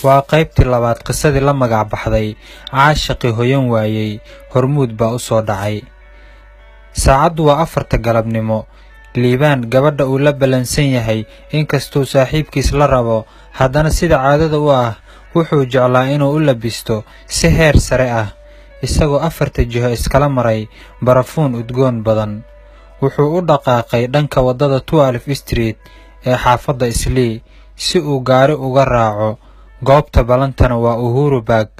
waa qaybtii labaad qisadii la magac baxday caashaqii hoyan waayey hormuud baa u soo dhacay. saacaddu waa 4 galabnimo. liibaan gabadha uu la ballansan yahay inkastuu saaxiibkiis la rabo, haddana sida caadada u ah wuxuu jeclaa inuu u labisto si heer sare ah, isagoo 4 jiho iskala maray barafuun udgoon badan. wuxuu u dhaqaaqay dhanka waddada 12 Street ee xaafadda Islii si uu gaari uga raaco. goobta ballantana waa Uhuru Park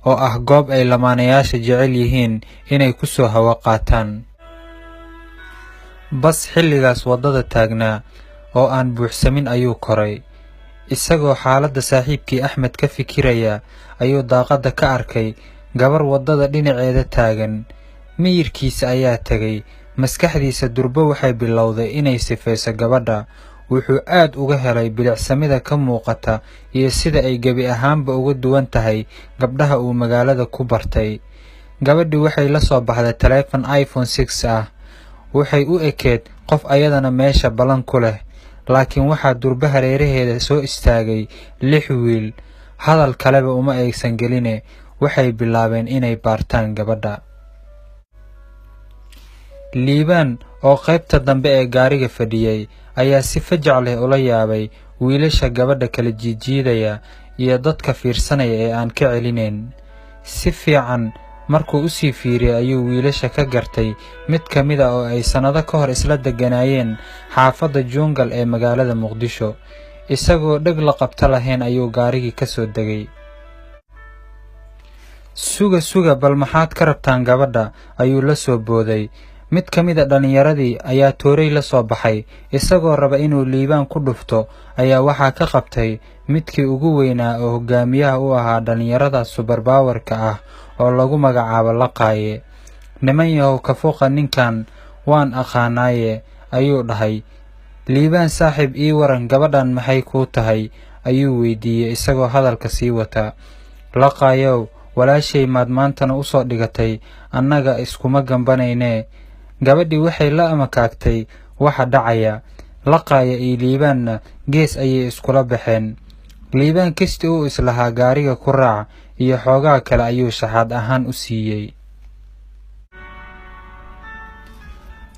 oo ah goob ay lamaanayaasha jecel yihiin inay ku soo hawo qaataan. bas xilligaas waddada taagnaa oo aan buuxsamin ayuu koray. isagoo xaaladda saaxiibkii Axmed ka fikiraya ayuu daaqadda ka arkay gabar waddada dhinaceeda taagan. miyirkiisa ayaa tegay, maskaxdiisa durbo waxay bilowday inay sifayso gabadha. wuxuu aad uga helay bilicsamida ka muuqata iyo sida ay gebi ahaanba uga duwan tahay gabdhaha uu magaalada ku bartay. gabadhii waxay la soo baxday taleefan iPhone 6 ah. waxay u ekeed qof ayadana meesha ballan ku leh, laakiin waxaa durba hareeraheeda soo istaagay 6 wiil. hadal kaleba uma aysan geline waxay bilaabeen inay baartaan gabadha. liibaan oo qaybta dambe ee gaariga fadhiyay ayaa si fajac leh ula yaabay wiilasha gabadha kala jiijiidaya iyo dadka fiirsanaya ee aan ka celinayn. si fiican markuu u sii fiiriyay ayuu wiilasha ka gartay mid ka mid ah oo ay sannado ka hor isla degganaayeen xaafadda Jungle ee magaalada Muqdisho. isagoo dheg la qabta lahayn ayuu gaarigii ka soo degay. suga bal maxaad ka rabtaan gabadha, ayuu la soo booday. mid ka mid a dhallinyaradii ayaa tooray la soo baxay, isagoo raba inuu liibaan ku dhufto ayaa waxaa ka qabtay midkii ugu weynaa oo hogaamiyaha u ahaa dhallinyarada subarbawarka ah oo lagu magacaabo Laqaaye. niman yahow ka fooqa ninkan, waan aqaanaaye, ayuu dhahay. liibaan saaxiib ii waran, gabadhan maxay kuu tahay, ayuu weydiiyey isagoo hadalka sii wata. Laqaayow, walaashay maad maantana u soo dhigatay, annaga iskuma gambanaynee. gabadhii waxay la amakaagtay waxa dhacaya. Laqaaye iyo liibaanna gees ayay iskula baxeen. liibaan kastii uu islahaa gaariga ku raac iyo xoogaa kale ayuu shaxaad ahaan u siiyey.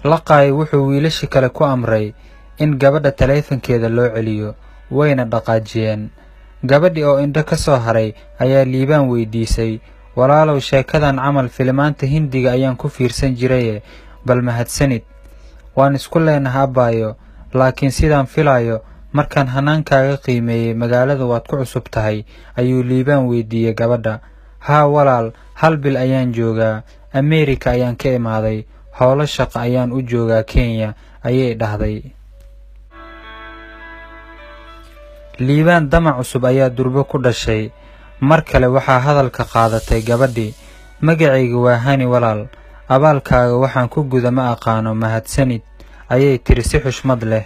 Laqaaye wuxuu wiilashii kale ku amray in gabadha taleefankeeda loo celiyo, wayna dhaqaajiyeen. gabadhii oo indho ka soo haray ayaa liibaan weydiisay, walaalow, sheekadan camal filimaanta Hindiga ayaan ku fiirsan jiraye, bal mahadsanid. waan isku leenahay abbaayo, laakiin sidaan filayo markaan hanaankaaga qiimeeyey magaalada waad ku cusub tahay, ayuu liibaan weydiiyey gabadha. haa walaal, 1 bil ayaan joogaa, Ameerika ayaan ka imaaday, howlo shaqo ayaan u joogaa Kenya, ayay dhahday. liibaan damac cusub ayaa durbo ku dhashay. mar kale waxaa hadalka qaadatay gabadhii. magacayga waa Hani walaal, abaalkaaga waxaan ku guda ma aqaano, mahadsanid, ayay tiri si xushmad leh.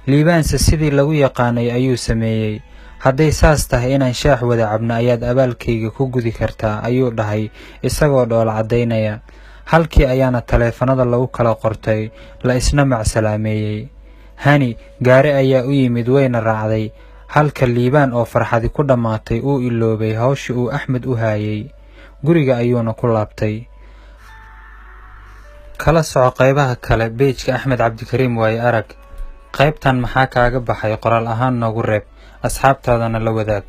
liibaanse sidii lagu yaqaanay ayuu sameeyey. hadday saas tahay inaan shaax wada cabno ayaad abaalkayga ku gudi kartaa, ayuu dhahay isagoo dhoola caddaynaya. halkii ayaana taleefanada lagu kala qortay, la isna macsalaameeyey. Hani gaari ayaa u yimid, wayna raacday, halka liibaan oo farxadi ku dhammaatay uu iloobay hawshii uu Axmed u haayay. guriga ayuuna ku laabtay. kala soco qaybaha kale page-ka Axmed Cabdikariim waaye arag. qaybtan maxaa kaaga baxay qoraal ahaan noogu reeb, asxaabtaadana la wadaag.